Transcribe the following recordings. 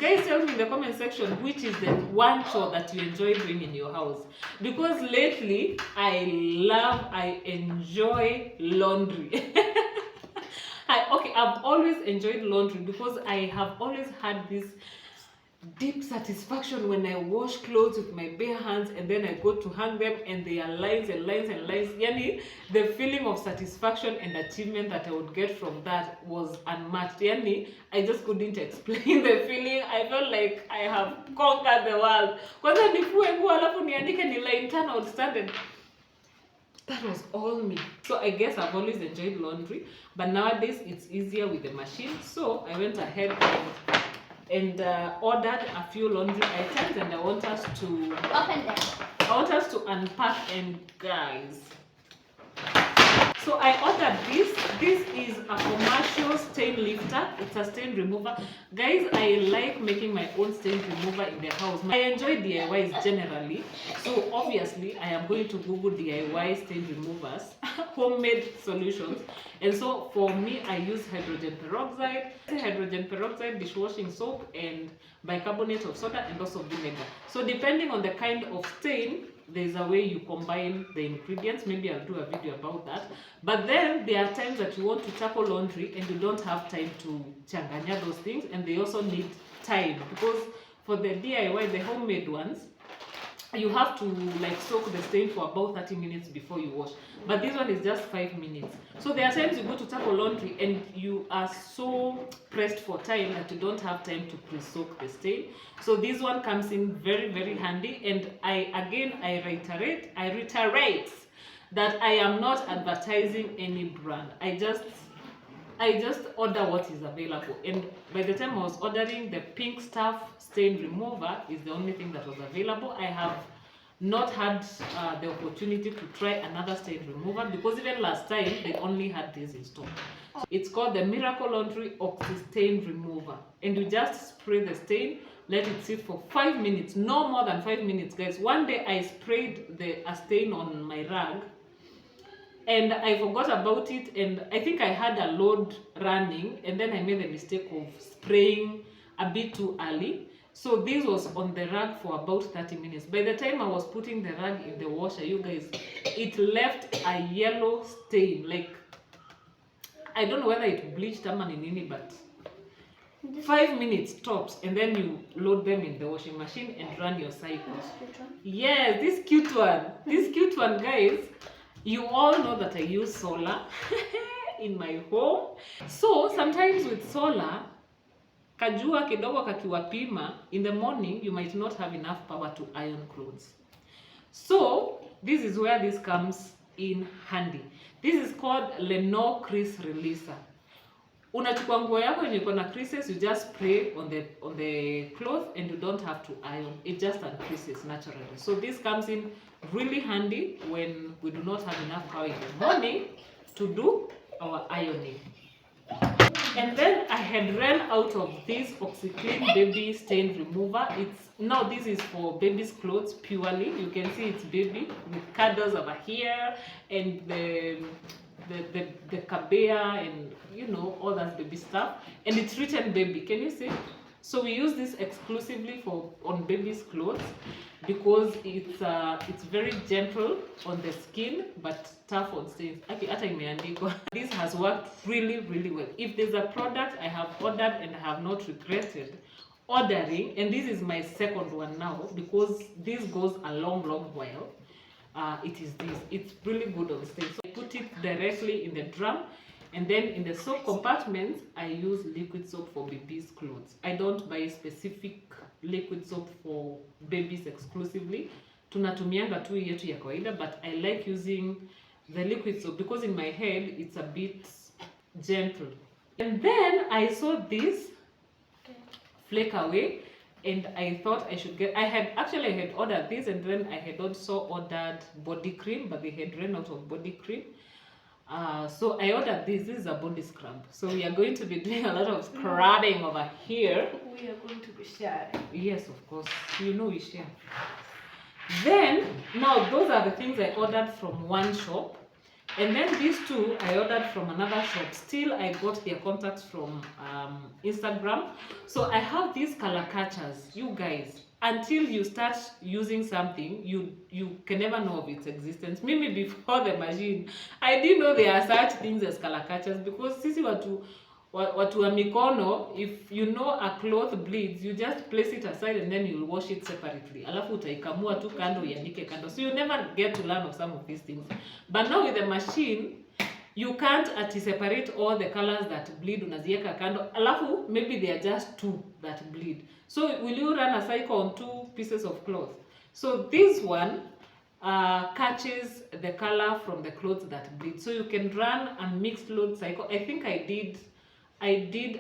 guys tell me in the comment section which is the one chore that you enjoy doing in your house, because lately I enjoy laundry. I've always enjoyed laundry because I have always had this deep satisfaction when I wash clothes with my bare hands and then I go to hang them and there are lines and lines and lines. Yani, the feeling of satisfaction and achievement that I would get from that was unmatched. Yani, I just couldn't explain the feeling. I felt like I have conquered the world. Kwanza nifue nguo alafu niandike ni line tano outstanding. That was all me. So I guess I've always enjoyed laundry, but nowadays it's easier with the machine. So I went ahead and ordered a few laundry items, and I want us to open them. I want us to unpack, and guys, so I ordered this. This is a commercial stain lifter. It's a stain remover. Guys, I like making my own stain remover in the house. I enjoy DIYs generally. So obviously, I am going to Google DIY stain removers, homemade solutions. And so for me, I use hydrogen peroxide, dishwashing soap, and bicarbonate of soda, and also vinegar. So depending on the kind of stain, there's a way you combine the ingredients. Maybe I'll do a video about that. But then there are times that you want to tackle laundry and you don't have time to changanya those things, and they also need time, because for the DIY, the homemade ones, you have to like soak the stain for about 30 minutes before you wash. But this one is just 5 minutes. So there are times you go to tackle laundry and you are so pressed for time that you don't have time to pre-soak the stain. So this one comes in very, very handy. And I reiterate that I am not advertising any brand. I just order what is available. And by the time I was ordering, the pink stuff stain remover is the only thing that was available. I have not had the opportunity to try another stain remover, because even last time they only had this in stock. So it's called the Miracle Laundry Oxy Stain Remover, and you just spray the stain, let it sit for 5 minutes, no more than 5 minutes, guys. One day I sprayed a stain on my rag, and I forgot about it, and I think I had a load running, and then I made the mistake of spraying a bit too early. So this was on the rag for about 30 minutes. By the time I was putting the rag in the washer, you guys, it left a yellow stain. Like, I don't know whether it bleached or nini, but 5 minutes tops, and then you load them in the washing machine and run your cycle. Yes, this cute one, guys. You all know that I use solar in my home. So sometimes with solar, kajua kidogo kakiwapima, in the morning you might not have enough power to iron clothes. So this is where this comes in handy. This is called Leno Crease Releaser. Unachukua nguo yako yenye iko na creases, you just spray on the cloth and you don't have to iron. It just uncreases naturally. So this comes in really handy when we do not have enough power in the morning to do our ironing. And then I had ran out of this OxyClean baby stain remover. This is for baby's clothes purely. You can see it's baby with cuddles over here, and the kabea, and you know, all that baby stuff, and it's written baby. Can you see? So we use this exclusively on baby's clothes, because it's very gentle on the skin but tough on stains. This has worked really, really well. If there's a product I have ordered and I have not regretted ordering, and this is my second one now, because this goes a long while, it is this. It's really good on stains. So I put it directly in the drum, and then in the soap compartments I use liquid soap for baby's clothes. I don't buy specific liquid soap for babies exclusively. Tunatumianga tu yetu ya kawaida, but I like using the liquid soap because in my head it's a bit gentle. And then I saw this flake away, and I thought I had ordered this, and then I had also ordered body cream, but they had run out of body cream. So I ordered this. This is a body scrub. So we are going to be doing a lot of scrubbing over here. We are going to be sharing. Yes, of course. You know we share. Then, now those are the things I ordered from one shop. And then these two I ordered from another shop. Still, I got their contacts from Instagram. So I have these color catchers. You guys, until you start using something, you can never know of its existence. Maybe before the machine, I didn't know there are such things as color catchers, because sisi watu wa mikono, if you know a cloth bleeds, you just place it aside and then you'll wash it separately. Alafu utaikamua tu kando, uianike kando. So you never get to learn of some of these things. But now with the machine, you can't separate all the colors that bleed, unazieka kando. Alafu maybe there are just two that bleed. So will you run a cycle on 2 pieces of cloth? So this one catches the color from the clothes that bleed. So you can run a mixed load cycle. I think I did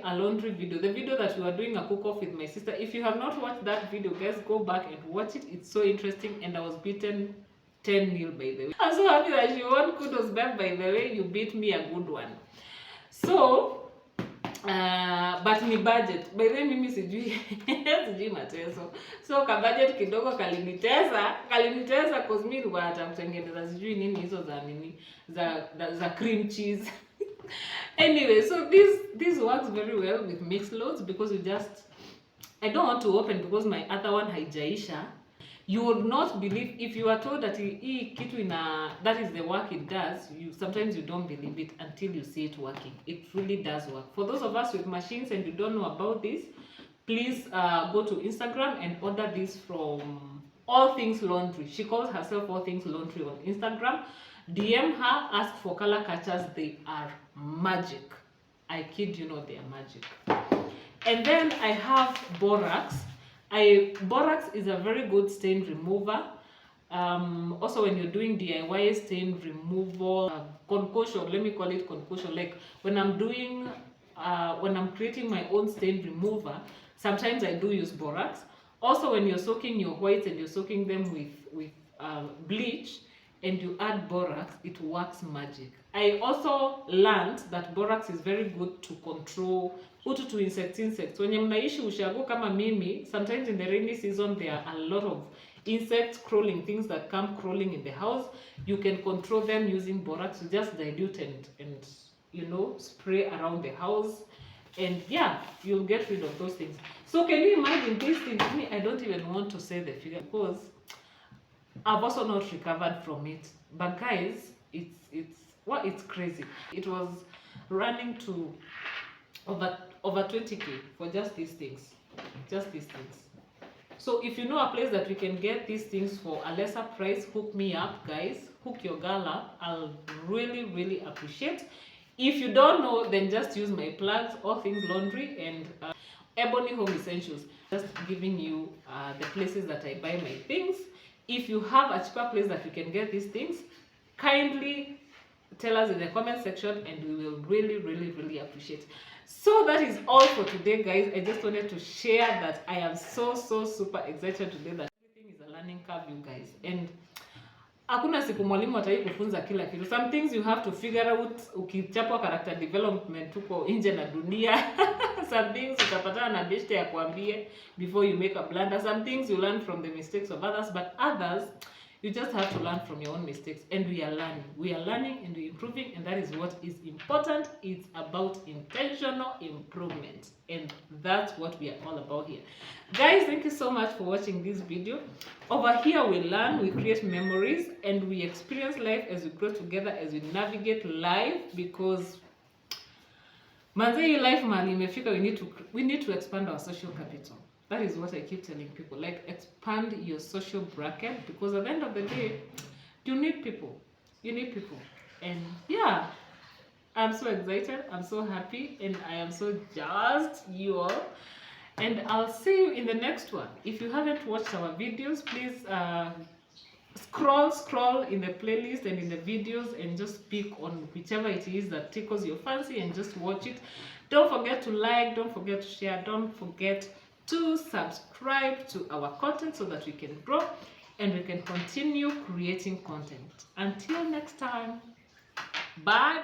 a laundry video, the video that we were doing a cook-off with my sister. If you have not watched that video, guys, go back and watch it. It's so interesting, and I was beaten 10-0, by the way. I'm so happy that you won. Kudos back, by the way. You beat me a good one. So but ni budget, by the way. Mimi sijui sijui mateso, so ka budget kidogo kalinitesa cause mimi nilikuwa kutengeneza sijui nini hizo za nini za cream cheese. Anyway, so this works very well with mixed loads, because I don't want to open because my other one haijaisha. You would not believe if you are told that hii kitu that is the work it does. Sometimes you don't believe it until you see it working. It really does work. For those of us with machines and you don't know about this, please go to Instagram and order this from All Things Laundry. She calls herself All Things Laundry on Instagram. DM her, ask for color catchers. They are magic. I kid you not, they are magic. And then I have borax. Borax is a very good stain remover. Also, when you're doing DIY stain removal, concoction, let me call it concoction. Like when I'm creating my own stain remover, sometimes I do use borax. Also, when you're soaking your whites and you're soaking them with bleach, and you add borax, it works magic. I also learned that borax is very good to control to insects. When you mnaishi ushago kama mimi, sometimes in the rainy season there are a lot of insects crawling, things that come crawling in the house. You can control them using borax. You just dilute and spray around the house, and yeah, you'll get rid of those things. So can you imagine these things? Me, I don't even want to say the figure because I've also not recovered from it. But guys, it's crazy. It was running to over 20k for just these things. So if you know a place that we can get these things for a lesser price, hook me up, guys. Hook your girl up. I'll really appreciate. If you don't know, then just use my plugs, All Things Laundry and Ebony Home Essentials. Just giving you the places that I buy my things. If you have a cheaper place that you can get these things, kindly tell us in the comment section, and we will really appreciate. So that is all for today, guys. I just wanted to share that I am so super excited today that everything is a learning curve, you guys. And hakuna siku mwalimu atai kufunza kila kitu. Some things you have to figure out ukichapwa character development huko nje na dunia. Some things utapatana na beshte ya kuambie before you make a blunder. Some things you learn from the mistakes of others, but others you just have to learn from your own mistakes. And we are learning and we're improving, and that is what is important. It's about intentional improvement, and that's what we are all about here, guys. Thank you so much for watching this video. Over here we learn, we create memories, and we experience life as we grow together, as we navigate life, because manze life mali imefika, we need to expand our social capital. That is what I keep telling people. Like, expand your social bracket, because at the end of the day, you need people. And yeah, I'm so excited. I'm so happy. And I am so jazzed, you all. And I'll see you in the next one. If you haven't watched our videos, please scroll in the playlist and in the videos and just pick on whichever it is that tickles your fancy and just watch it. Don't forget to like, don't forget to share, don't forget to subscribe to our content so that we can grow and we can continue creating content. Until next time, bye.